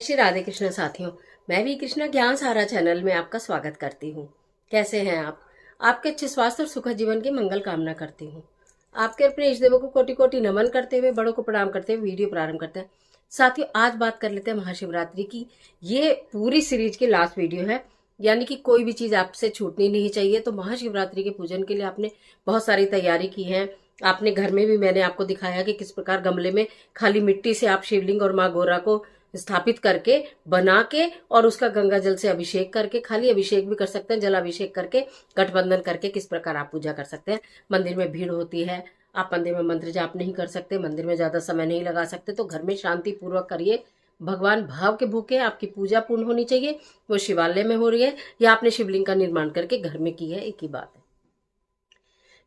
श्री राधे कृष्ण साथियों। मैं भी कृष्णा ज्ञान सारा चैनल में आपका स्वागत करती हूँ। कैसे हैं आप? आपके अच्छे स्वास्थ्य और सुखद जीवन की मंगल कामना करती हूँ। आपके अपने इष्ट देवों को कोटि कोटि नमन करते हुए, बड़ों को प्रणाम करते हुए वीडियो प्रारंभ करते हैं। साथियों, आज बात कर लेते हैं महाशिवरात्रि की। ये पूरी सीरीज की लास्ट वीडियो है, यानी कि कोई भी चीज आपसे छूटनी नहीं चाहिए। तो महाशिवरात्रि के पूजन के लिए आपने बहुत सारी तैयारी की है। आपने घर में भी मैंने आपको दिखाया कि किस प्रकार गमले में खाली मिट्टी से आप शिवलिंग और माँ गौरा को स्थापित करके, बना के, और उसका गंगा जल से अभिषेक करके, खाली अभिषेक भी कर सकते हैं, जल अभिषेक करके, गठबंधन करके किस प्रकार आप पूजा कर सकते हैं। मंदिर में भीड़ होती है, आप मंदिर में मंत्र जाप नहीं कर सकते, मंदिर में ज्यादा समय नहीं लगा सकते, तो घर में शांति पूर्वक करिए। भगवान भाव के भूखे, आपकी पूजा पूर्ण होनी चाहिए। वो शिवालय में हो रही है या आपने शिवलिंग का निर्माण करके घर में की है, एक ही बात है।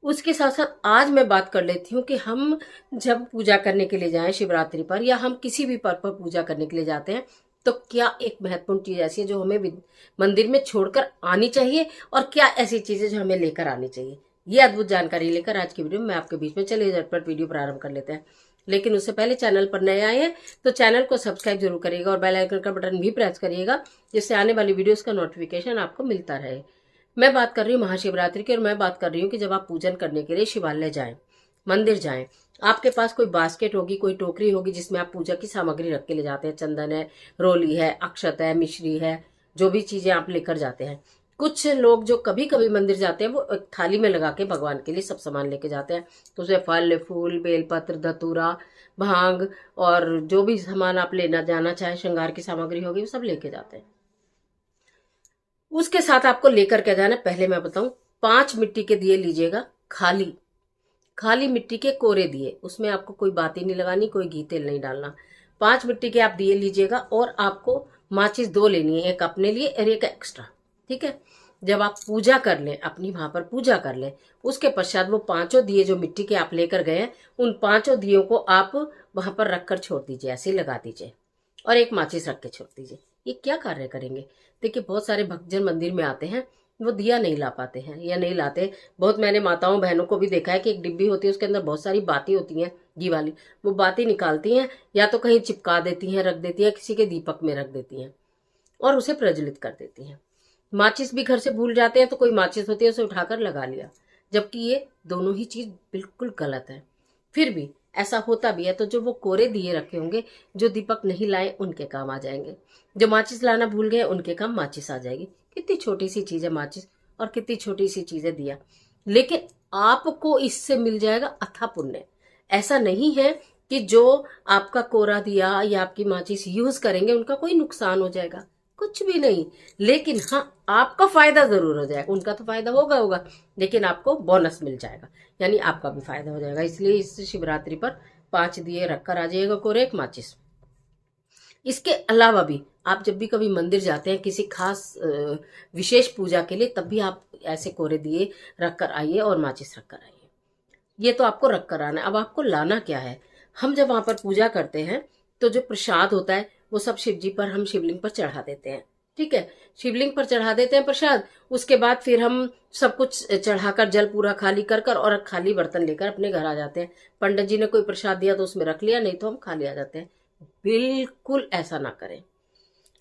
उसके साथ साथ आज मैं बात कर लेती हूँ कि हम जब पूजा करने के लिए जाएं शिवरात्रि पर, या हम किसी भी पर्व पर पूजा करने के लिए जाते हैं, तो क्या एक महत्वपूर्ण चीज ऐसी है जो हमें मंदिर में छोड़कर आनी चाहिए, और क्या ऐसी चीजें जो हमें लेकर आनी चाहिए। ये अद्भुत जानकारी लेकर आज की वीडियो में मैं आपके बीच में, चलिए झटपट वीडियो प्रारंभ कर लेते हैं। लेकिन उससे पहले चैनल पर नए आए हैं तो चैनल को सब्सक्राइब जरूर करिएगा और बेल आइकन का बटन भी प्रेस करिएगा, जिससे आने वाली वीडियोस का नोटिफिकेशन आपको मिलता रहे। मैं बात कर रही हूँ महाशिवरात्रि की, और मैं बात कर रही हूँ कि जब आप पूजन करने के लिए शिवालय जाएं, मंदिर जाएं, आपके पास कोई बास्केट होगी, कोई टोकरी होगी जिसमें आप पूजा की सामग्री रख के ले जाते हैं। चंदन है, रोली है, अक्षत है, मिश्री है, जो भी चीजें आप लेकर जाते हैं। कुछ लोग जो कभी कभी मंदिर जाते हैं, वो एक थाली में लगा के भगवान के लिए सब सामान लेके जाते हैं। तो उसमें फल फूल, बेलपत्र, धतूरा, भांग, और जो भी सामान आप लेना जाना चाहे, श्रृंगार की सामग्री होगी, वो सब लेके जाते हैं। उसके साथ आपको लेकर के जाना, पहले मैं बताऊं, 5 मिट्टी के दिए लीजिएगा, खाली खाली मिट्टी के कोरे दिए, उसमें आपको कोई बाती नहीं लगानी, कोई घी तेल नहीं डालना। 5 मिट्टी के आप दिए लीजिएगा, और आपको माचिस 2 लेनी है, एक अपने लिए और एक एक्स्ट्रा। ठीक है। जब आप पूजा कर लें, अपनी वहां पर पूजा कर लें, उसके पश्चात वो 5 दिए जो मिट्टी के आप लेकर गए हैं, उन 5 दियों को आप वहां पर रखकर छोड़ दीजिए, ऐसे लगा दीजिए, और एक माचिस रख के छोड़ दीजिए। ये क्या कार्य करेंगे? देखिए, बहुत सारे भक्तजन मंदिर में आते हैं, वो दिया नहीं ला पाते हैं या नहीं लाते। बहुत मैंने माताओं बहनों को भी देखा है कि एक डिब्बी होती है, उसके अंदर बहुत सारी बातें होती हैं घी वाली, वो बातें निकालती हैं, या तो कहीं चिपका देती हैं, रख देती हैं, किसी के दीपक में रख देती हैं, और उसे प्रज्वलित कर देती हैं। माचिस भी घर से भूल जाते हैं, तो कोई माचिस होती है, उसे उठाकर लगा लिया, जबकि ये दोनों ही चीज बिल्कुल गलत है। फिर भी ऐसा होता भी है, तो जो वो कोरे दिए रखे होंगे, जो दीपक नहीं लाए, उनके काम आ जाएंगे। जो माचिस लाना भूल गए, उनके काम माचिस आ जाएगी। कितनी छोटी सी चीज है माचिस, और कितनी छोटी सी चीज है दिया, लेकिन आपको इससे मिल जाएगा अथा पुण्य। ऐसा नहीं है कि जो आपका कोरा दिया या आपकी माचिस यूज करेंगे उनका कोई नुकसान हो जाएगा, कुछ भी नहीं। लेकिन हाँ, आपका फायदा जरूर हो जाएगा, उनका तो फायदा होगा होगा, लेकिन आपको बोनस मिल जाएगा, यानी आपका भी फायदा हो जाएगा। इसलिए इस शिवरात्रि पर 5 दिए रखकर आ जाइएगा, कोरे, एक माचिस। इसके अलावा भी आप जब भी कभी मंदिर जाते हैं किसी खास विशेष पूजा के लिए, तब भी आप ऐसे कोरे दिए रखकर आइए और माचिस रखकर आइए। ये तो आपको रखकर आना है। अब आपको लाना क्या है? हम जब वहां पर पूजा करते हैं, तो जो प्रसाद होता है वो सब शिव जी पर, हम शिवलिंग पर चढ़ा देते हैं। ठीक है, शिवलिंग पर चढ़ा देते हैं प्रसाद। उसके बाद फिर हम सब कुछ चढ़ाकर, जल पूरा खाली कर कर, और खाली बर्तन लेकर अपने घर आ जाते हैं। पंडित जी ने कोई प्रसाद दिया तो उसमें रख लिया, नहीं तो हम खाली आ जाते हैं। बिल्कुल ऐसा ना करें।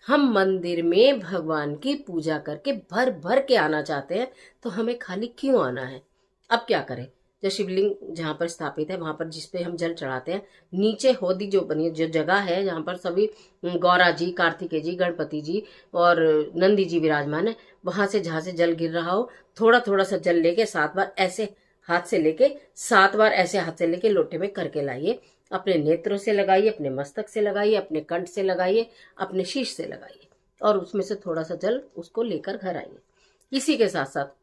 हम मंदिर में भगवान की पूजा करके भर भर के आना चाहते हैं, तो हमें खाली क्यों आना है? अब क्या करें? जो शिवलिंग जहाँ पर स्थापित है, वहां पर जिसपे हम जल चढ़ाते हैं, नीचे होदी जो बनी है, जो जगह है जहाँ पर सभी गौरा जी, कार्तिकेय जी, गणपति जी और नंदी जी विराजमान है, वहां से जहां से जल गिर रहा हो, थोड़ा थोड़ा सा जल लेके 7 बार ऐसे हाथ से लेके, 7 बार ऐसे हाथ से लेके लोटे में करके लाइए। अपने नेत्रों से लगाइए, अपने मस्तक से लगाइए, अपने कंठ से लगाइए, अपने शीश से लगाइए, और उसमें से थोड़ा सा जल उसको लेकर घर आइए। इसी के साथ साथ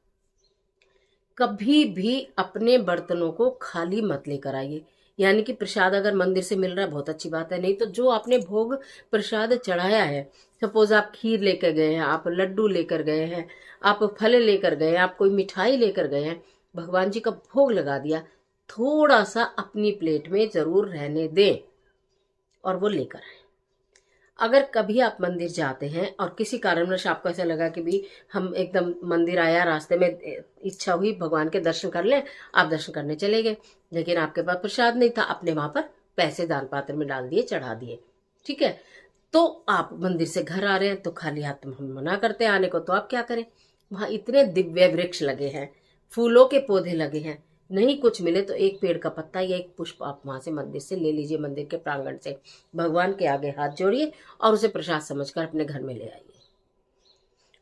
कभी भी अपने बर्तनों को खाली मत लेकर आइए। यानी कि प्रसाद अगर मंदिर से मिल रहा है, बहुत अच्छी बात है, नहीं तो जो आपने भोग प्रसाद चढ़ाया है, सपोज आप खीर लेकर गए हैं, आप लड्डू लेकर गए हैं, आप फल लेकर गए हैं, आप कोई मिठाई लेकर गए हैं, भगवान जी का भोग लगा दिया, थोड़ा सा अपनी प्लेट में जरूर रहने दें और वो लेकर आए। अगर कभी आप मंदिर जाते हैं और किसी कारणवश आपको ऐसा लगा कि भी हम एकदम मंदिर आया, रास्ते में इच्छा हुई भगवान के दर्शन कर लें, आप दर्शन करने चले गए, लेकिन आपके पास प्रसाद नहीं था, आपने वहां पर पैसे दान पात्र में डाल दिए, चढ़ा दिए, ठीक है, तो आप मंदिर से घर आ रहे हैं तो खाली हाथ हम मना करते हैं आने को, तो आप क्या करें? वहां इतने दिव्य वृक्ष लगे हैं, फूलों के पौधे लगे हैं, नहीं कुछ मिले तो एक पेड़ का पत्ता या एक पुष्प आप वहां से मंदिर से ले लीजिए, मंदिर के प्रांगण से, भगवान के आगे हाथ जोड़िए और उसे प्रसाद समझकर अपने घर में ले आइए।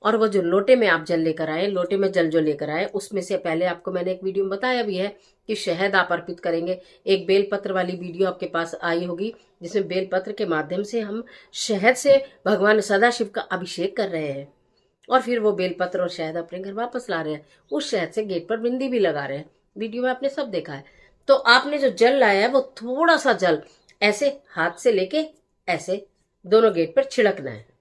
और वो जो लोटे में आप जल लेकर आए, लोटे में जल जो लेकर आए, उसमें से पहले आपको मैंने एक वीडियो में बताया भी है कि शहद आप अर्पित करेंगे। एक बेलपत्र वाली वीडियो आपके पास आई होगी जिसमें बेलपत्र के माध्यम से हम शहद से भगवान सदाशिव का अभिषेक कर रहे हैं और फिर वो बेलपत्र और शहद अपने घर वापस ला रहे हैं। उस शहद से गेट पर बिंदी भी लगा रहे हैं, वीडियो में आपने सब देखा है। तो आपने जो जल लाया है वो थोड़ा सा जल ऐसे हाथ से लेके ऐसे दोनों गेट पर छिड़कना है।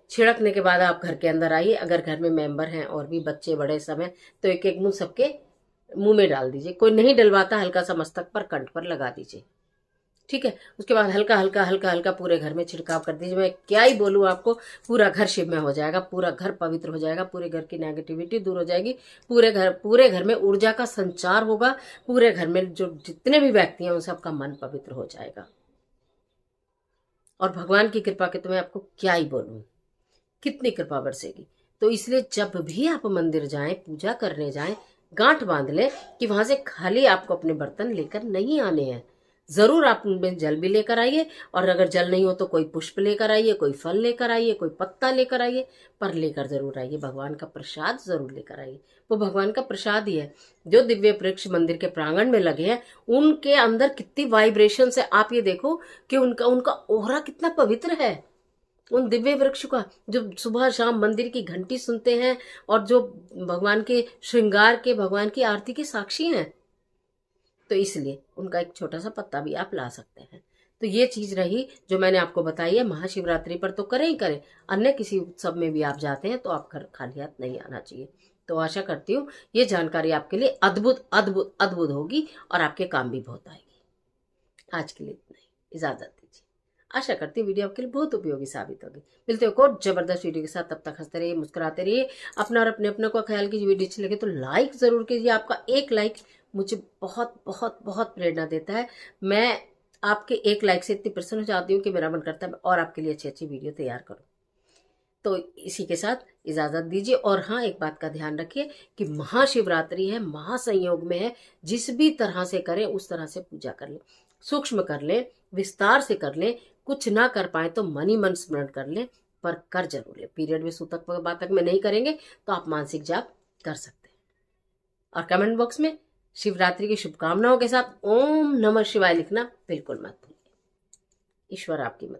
छिड़कने के बाद आप घर के अंदर आइए। अगर घर में मेंबर हैं और भी बच्चे बड़े सब हैं तो एक एक मुंह सबके मुंह में डाल दीजिए। कोई नहीं डलवाता, हल्का सा मस्तक पर, कंठ पर लगा दीजिए, ठीक है। उसके बाद हल्का हल्का हल्का हल्का पूरे घर में छिड़काव कर दीजिए। मैं क्या ही बोलूं आपको, पूरा घर शिव में हो जाएगा, पूरा घर पवित्र हो जाएगा, पूरे घर की नेगेटिविटी दूर हो जाएगी, पूरे घर में ऊर्जा का संचार होगा, पूरे घर में जो जितने भी व्यक्ति हैं उन सबका मन पवित्र हो जाएगा। और भगवान की कृपा के तो मैं आपको क्या ही बोलूं, कितनी कृपा बरसेगी। तो इसलिए जब भी आप मंदिर जाएं, पूजा करने जाएं, गांठ बांध लें कि वहां से खाली आपको अपने बर्तन लेकर नहीं आने हैं। जरूर आप उनमें जल भी लेकर आइए, और अगर जल नहीं हो तो कोई पुष्प लेकर आइए, कोई फल लेकर आइए, कोई पत्ता लेकर आइए, पर लेकर जरूर आइए। भगवान का प्रसाद जरूर लेकर आइए, वो भगवान का प्रसाद ही है। जो दिव्य वृक्ष मंदिर के प्रांगण में लगे हैं उनके अंदर कितनी वाइब्रेशन है, आप ये देखो कि उनका उनका ओहरा कितना पवित्र है। उन दिव्य वृक्ष का जो सुबह शाम मंदिर की घंटी सुनते हैं और जो भगवान के श्रृंगार के, भगवान की आरती के साक्षी हैं, तो इसलिए उनका एक छोटा सा पत्ता भी आप ला सकते हैं। तो ये चीज रही जो मैंने आपको बताई है। महाशिवरात्रि पर तो करें ही करें, अन्य किसी उत्सव में भी आप जाते हैं तो आप घर खाली हाथ नहीं आना चाहिए। तो आशा करती हूँ ये जानकारी आपके लिए अद्भुत अद्भुत अद्भुत होगी और आपके काम भी बहुत आएगी। आज के लिए इतना ही, इजाजत दीजिए। आशा करती हूँ वीडियो आपके लिए बहुत उपयोगी साबित होगी। मिलते हो को जबरदस्त वीडियो के साथ, तब तक हंसते रहिए, मुस्कुराते रहिए, अपना और अपने को ख्याल कीजिए। वीडियो अच्छी लगे तो लाइक जरूर कीजिए। आपका एक लाइक मुझे बहुत बहुत बहुत प्रेरणा देता है। मैं आपके एक लाइक से इतनी प्रसन्न हो जाती हूँ कि मेरा मन करता है और आपके लिए अच्छी अच्छी वीडियो तैयार करूँ। तो इसी के साथ इजाजत दीजिए। और हाँ, एक बात का ध्यान रखिए कि महाशिवरात्रि है, महासंयोग में है, जिस भी तरह से करें उस तरह से पूजा कर लें, सूक्ष्म कर लें, विस्तार से कर लें। कुछ ना कर पाए तो मन ही मन स्मरण कर लें, पर कर जरूर लें। पीरियड में सूतक बातक में नहीं करेंगे तो आप मानसिक जाप कर सकते हैं। और कमेंट बॉक्स में शिवरात्रि की शुभकामनाओं के साथ ओम नमः शिवाय लिखना बिल्कुल मत भूलिए। ईश्वर आपकी मदद